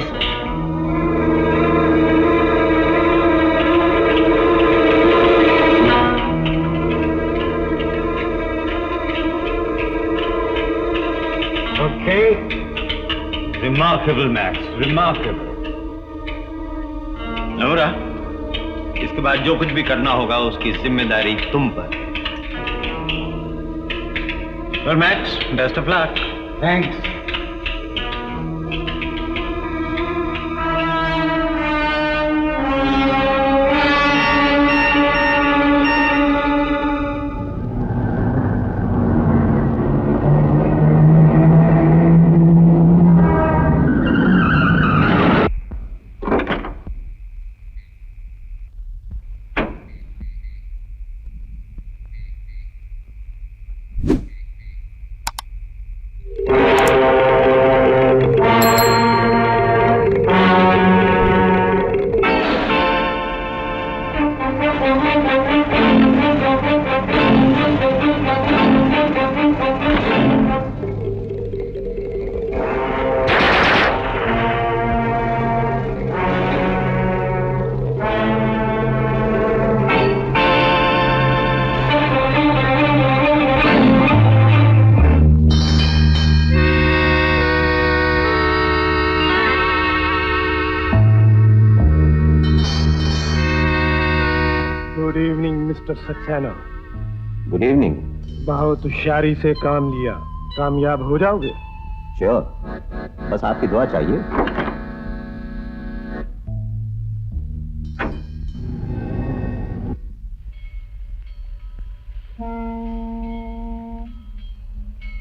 Sir. Okay. Remarkable, Max. Remarkable. Nora, इसके बाद जो कुछ भी करना होगा उसकी जिम्मेदारी तुम पर। Well, Max, best of luck. Thanks. Mister Saxena. Good evening. बहुत होशियारी से काम लिया, कामयाब हो जाओगे। श्योर, बस आपकी दुआ चाहिए।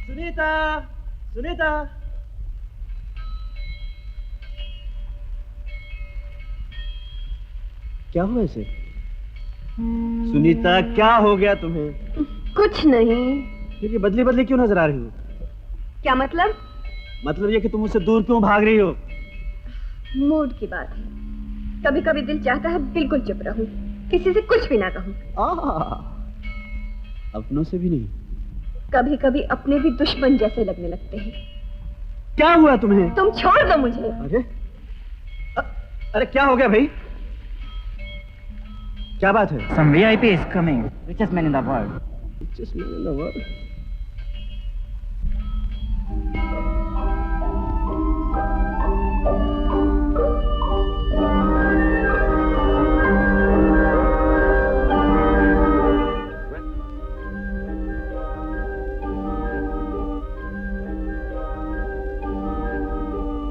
सुनीता, सुनीता। क्या हुआ इसे? सुनीता, क्या हो गया तुम्हें? कुछ नहीं। फिर ये बदली बदली क्यों नजर आ रही हो? क्या मतलब? मतलब ये कि तुम मुझसे दूर क्यों भाग रही हो? मूड की बात है। कभी कभी दिल चाहता है बिल्कुल चुप रहूं, किसी से कुछ भी ना कहूं। अपनों से भी नहीं? कभी कभी अपने भी दुश्मन जैसे लगने लगते हैं। क्या हुआ तुम्हें? तुम छोड़ दो मुझे। अरे क्या हो गया भाई? क्या बात है? Some VIP is coming. Richest man in the world. Richest man in the world.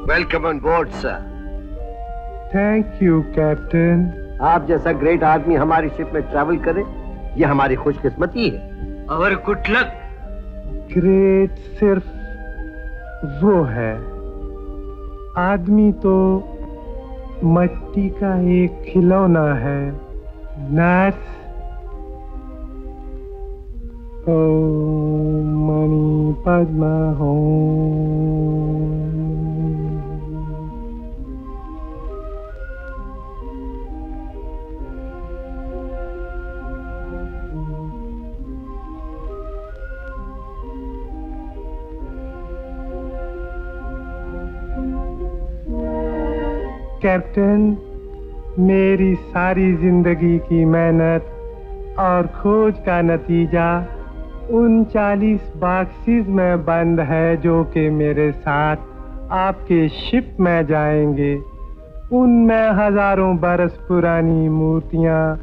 Welcome on board, sir. Thank you, Captain. आप जैसा ग्रेट आदमी हमारी शिप में ट्रैवल करे, ये हमारी खुशकिस्मती है। और गुड लक। ग्रेट सिर्फ वो है, आदमी तो मिट्टी का एक खिलौना है। नर्स, ओम मणि पद्मा ओम। कैप्टन, मेरी सारी जिंदगी की मेहनत और खोज का नतीजा उन 40 बॉक्सेस में बंद है जो कि मेरे साथ आपके शिप में जाएंगे। उनमें हजारों बरस पुरानी मूर्तियां,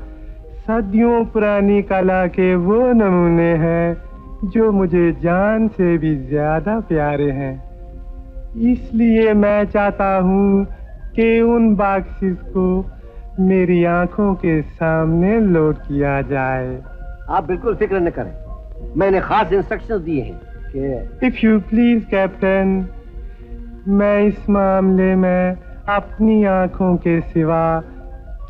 सदियों पुरानी कला के वो नमूने हैं जो मुझे जान से भी ज्यादा प्यारे हैं। इसलिए मैं चाहता हूँ कि उन बॉक्सेस को मेरी आंखों के सामने लोड किया जाए। आप बिल्कुल फिक्र न करें, मैंने खास इंस्ट्रक्शंस दिए हैं कि इफ यू प्लीज कैप्टन, मैं इस मामले में अपनी आंखों के सिवा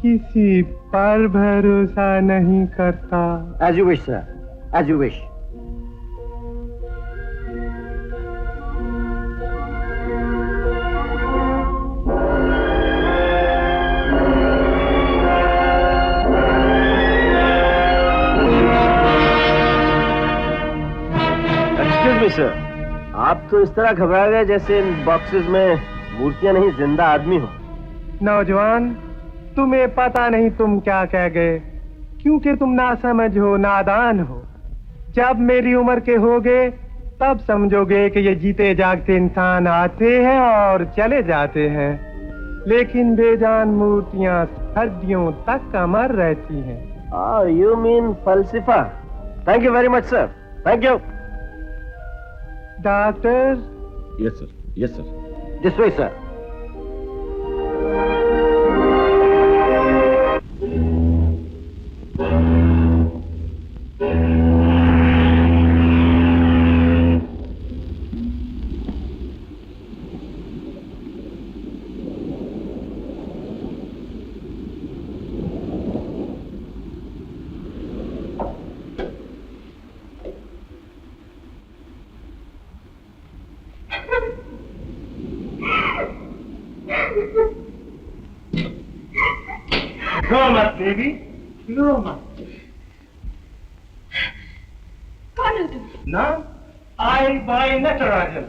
किसी पर भरोसा नहीं करता। As you wish sir, as you wish. Sir, आप तो इस तरह घबरा गए जैसे इन बॉक्सेस में मूर्तियां नहीं, जिंदा आदमी हो। नौजवान, तुम्हें पता नहीं तुम क्या कह गए, क्योंकि तुम ना समझ हो, नादान हो। जब मेरी उम्र के होगे तब समझोगे कि ये जीते जागते इंसान आते हैं और चले जाते हैं, लेकिन बेजान मूर्तियां सदियों तक अमर रहती हैं। यू मीन फलसफा। Thank you very much sir, thank you. Doctor. Yes sir, yes sir. This way sir. रो मत बेबी, रो मत। कौन हो तुम? नाम आई बाई नटराजन,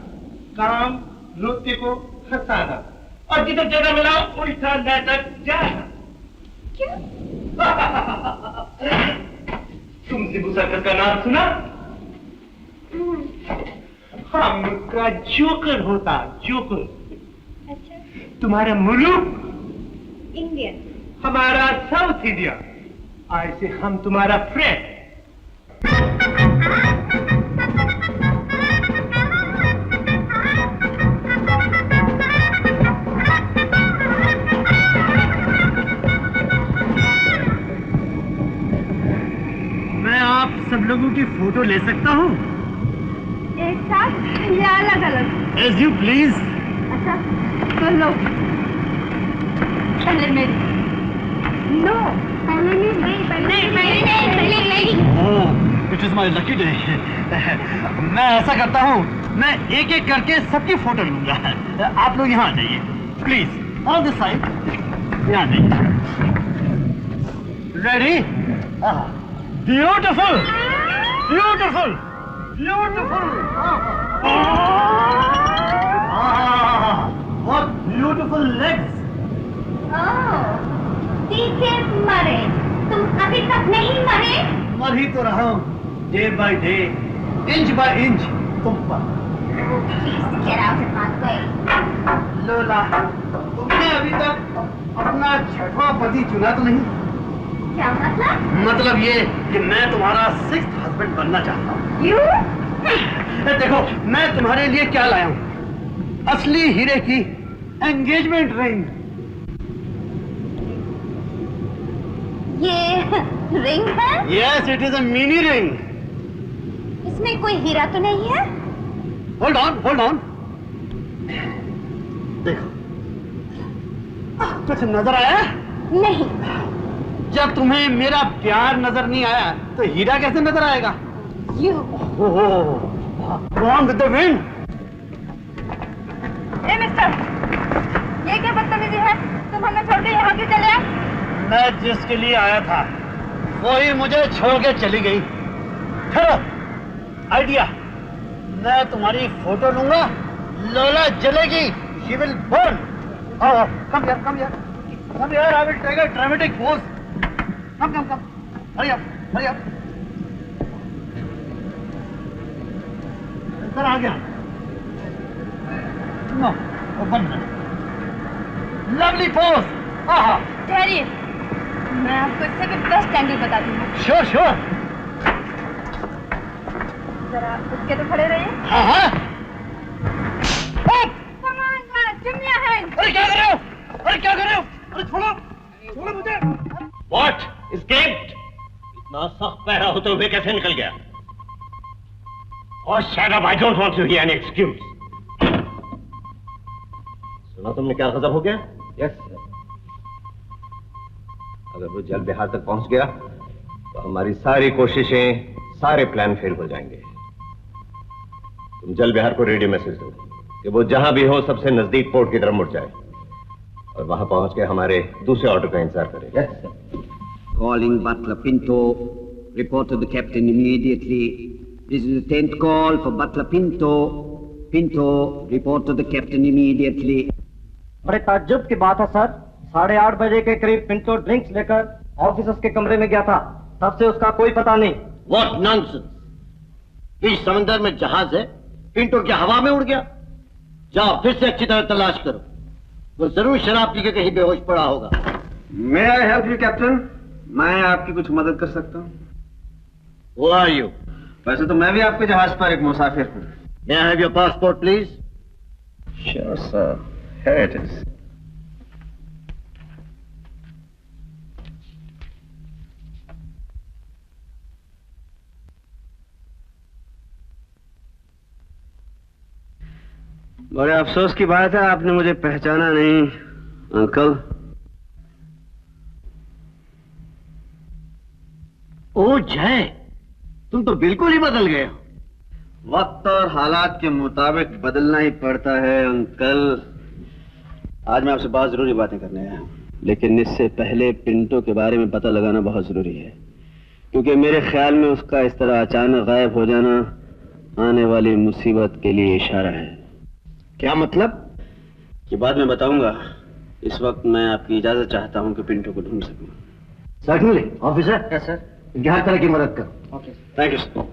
काम नृत्य को हंसाना, और जिधर जगह मिला उल्टा नाटक जाना। क्यों? तुम सिबू सर्कस का नाम सुना? हम उसका जोकर होता, जोकर। अच्छा, तुम्हारा मुल्क इंडियन। हमारा साउथ इंडिया। ऐसे हम तुम्हारा फ्रेंड। मैं आप सब लोगों की फोटो ले सकता हूँ? एक साथ या अलग अलग? As you please. अच्छा, तो लो। पहले मेरी। नो, पहले मेरी। पहले मेरी। Oh, it is my lucky day. मैं ऐसा करता हूँ, मैं एक एक करके सबकी फोटो लूंगा। आप लोग यहाँ आ जाइए प्लीज, ऑन दिस साइड। यहाँ आ जाइए। Ready? Beautiful, beautiful, beautiful. What beautiful legs. पीछे मरे, तुम अभी तक नहीं मरे? मर ही तो रहा हूँ, day by day, inch by inch तुम पर। लोला, तुमने अभी तक अपना छठवां पति चुना तो नहीं? क्या मतलब? मतलब ये कि मैं तुम्हारा 6th हस्बैंड बनना चाहता हूँ। क्यों? देखो, मैं तुम्हारे लिए क्या लाया हूँ, असली हीरे की एंगेजमेंट रिंग। ये रिंग है? Yes, it is a mini ring. इसमें कोई हीरा तो नहीं है? Hold on, hold on. देखो, कुछ नजर आया? नहीं। जब तुम्हें मेरा प्यार नजर नहीं आया तो हीरा कैसे नजर आएगा? You. Gone with the wind. A mister, ये क्या बदतमीजी है? तुम हमें छोड़ के यहाँ क्यों चले आए? मैं जिसके लिए आया था वही मुझे छोड़ के चली गई। ठहरो, आइडिया। मैं तुम्हारी फोटो लूंगा, लोला जलेगी, she will burn. Oh, come here, come here, come here. I will take a dramatic pose. Come, come, come. Hurry up, hurry up. इधर आ गया। No, one minute. Lovely pose. आहा। ठहरिए, मैं आपको इससे भी बेस्ट एंगल बताती हूँ। Sure, sure. जरा उठ के तो खड़े रहिए। हाँ, हाँ। Come on, guys, give me a hand. अरे क्या कर रहे हो? अरे क्या कर रहे हो? अरे छोड़ो, छोड़ो मुझे। What? Escaped? इतना सख्त पहरा होते हुए कैसे निकल गया? और shut up, I don't want to hear any excuse. सुना तुमने क्या गजब हो गया? Yes sir. अगर वो जल बिहार तक पहुंच गया तो हमारी सारी कोशिशें, सारे प्लान फेल हो जाएंगे। तुम जल बिहार को रेडियो मैसेज दो कि वो जहां भी हो सबसे नजदीक पोर्ट की तरफ मुड़ जाए और वहां पहुंच के हमारे दूसरे ऑर्डर का इंतजार करे। Yes sir. Calling Butler Pinto. Report to the captain immediately. This is the 10th call for Butler Pinto. Pinto, report to the captain immediately. बड़े ताज्जुब की बात है सर, 8:30 बजे के करीब पिंटो ड्रिंक्स लेकर ऑफिसर्स के कमरे में गया था, तब से उसका कोई पता नहीं। What nonsense! इस समंदर में जहाज है, पिंटो क्या हवा में उड़ गया? जाओ फिर से अच्छी तरह तलाश करो, वो जरूर शराब पी के कहीं बेहोश पड़ा होगा। मे आई हेल्प यू कैप्टन? मैं आपकी कुछ मदद कर सकता हूँ? Who are you? वैसे तो मैं भी आपके जहाज पर एक मुसाफिर हूँ। May I have your passport, please? Sure, sir. Here it is. बड़े अफसोस की बात है, आपने मुझे पहचाना नहीं अंकल। ओ जय, तुम तो बिल्कुल ही बदल गए हो। वक्त और हालात के मुताबिक बदलना ही पड़ता है अंकल। आज मैं आपसे बहुत जरूरी बातें करने आया हूं, लेकिन इससे पहले पिंटो के बारे में पता लगाना बहुत जरूरी है, क्योंकि मेरे ख्याल में उसका इस तरह अचानक गायब हो जाना आने वाली मुसीबत के लिए इशारा है। क्या मतलब? कि बाद में बताऊंगा। इस वक्त मैं आपकी इजाजत चाहता हूं कि पिंटो को ढूंढ सकूं। Certainly officer. Yes sir. हर तरह की मदद करो। ओके। Thank you sir.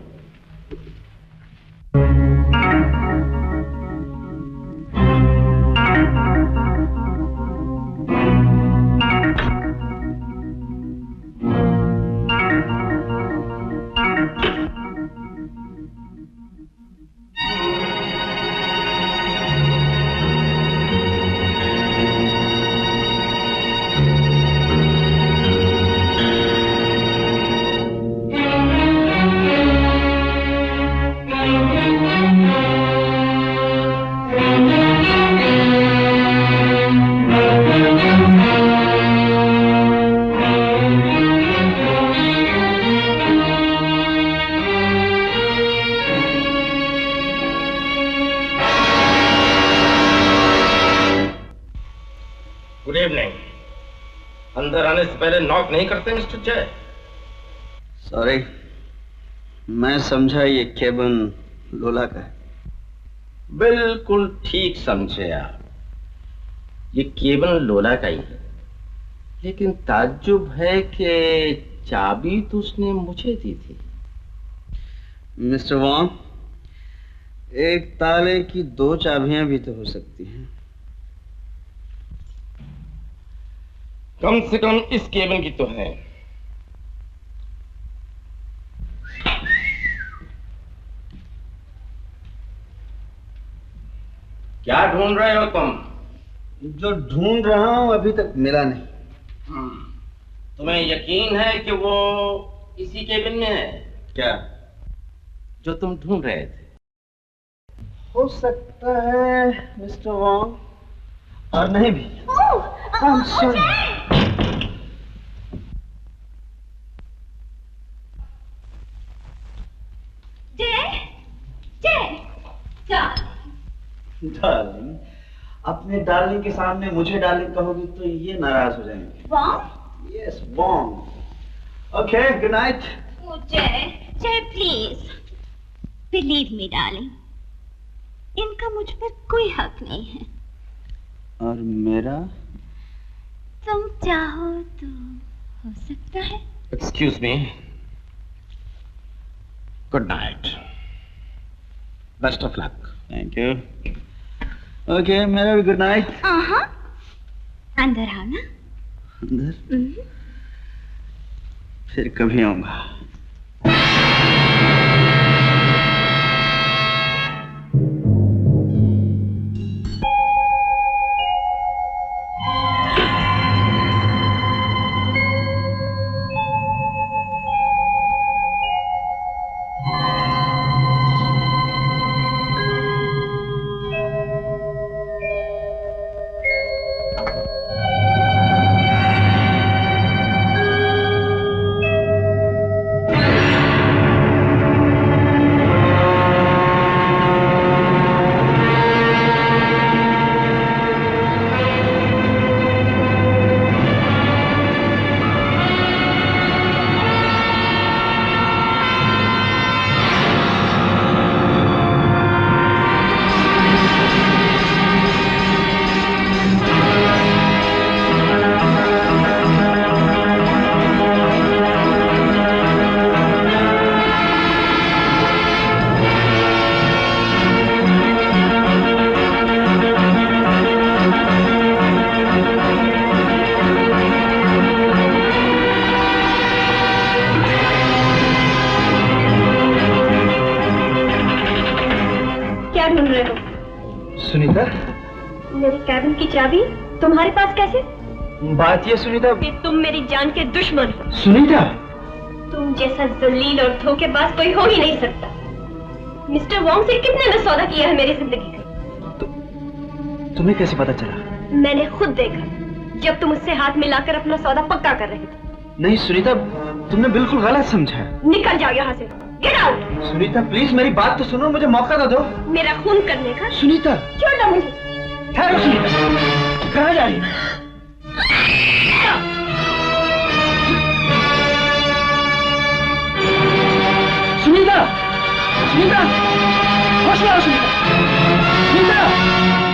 अंदर आने से पहले नॉक नहीं करते मिस्टर जय? सॉरी, मैं समझा ये केबिन लोला का है। बिल्कुल ठीक समझे आप, ये केबिन लोला का ही है, लेकिन ताज्जुब है कि चाबी तो उसने मुझे दी थी। मिस्टर वॉन्ग, एक ताले की 2 चाबियां भी तो हो सकती हैं। कम से कम इस केबिन की तो है। क्या ढूंढ रहे हो तुम? जो ढूंढ रहा हूं अभी तक मिला नहीं। तुम्हें यकीन है कि वो इसी केबिन में है? क्या? जो तुम ढूंढ रहे थे। हो सकता है मिस्टर वॉन्ग, और नहीं भी। डार्लिंग, अपने डार्लिंग के सामने मुझे डार्लिंग कहोगी तो ये नाराज हो जाएंगे। Wong? Yes Wong. Okay, good night. जय प्लीज बिलीव मी डार्लिंग, इनका मुझ पर कोई हक नहीं है। और मेरा? तुम चाहो तो हो सकता है। Excuse me. Good night, best of luck. Thank you. Okay, मेरा भी गुड नाइट। अंदर आओ ना। अंदर? फिर कभी आऊंगा। बैंक की चाबी तुम्हारे पास कैसे? बात ये सुनीता कि तुम मेरी जान के दुश्मन हो। सुनीता तुम जैसा जलील और धोखेबाज कोई हो ही नहीं सकता। मिस्टर वोंग से कितने ने सौदा किया है मेरी जिंदगी का? तुम्हें कैसे पता चला? मैंने खुद देखा जब तुम उससे हाथ मिलाकर अपना सौदा पक्का कर रहे थे। नहीं सुनीता, तुमने बिल्कुल गलत समझा। निकल जाओ यहाँ से। Get out. सुनीता प्लीज मेरी बात तो सुनो, मुझे मौका तो दो। मेरा खून करने का? सुनीता छोड़ दो मुझे। ठहरो सुनीता, कहाँ जा रही है? सुनीता, सुनीता, होश में आओ सुनीता, सुनीता।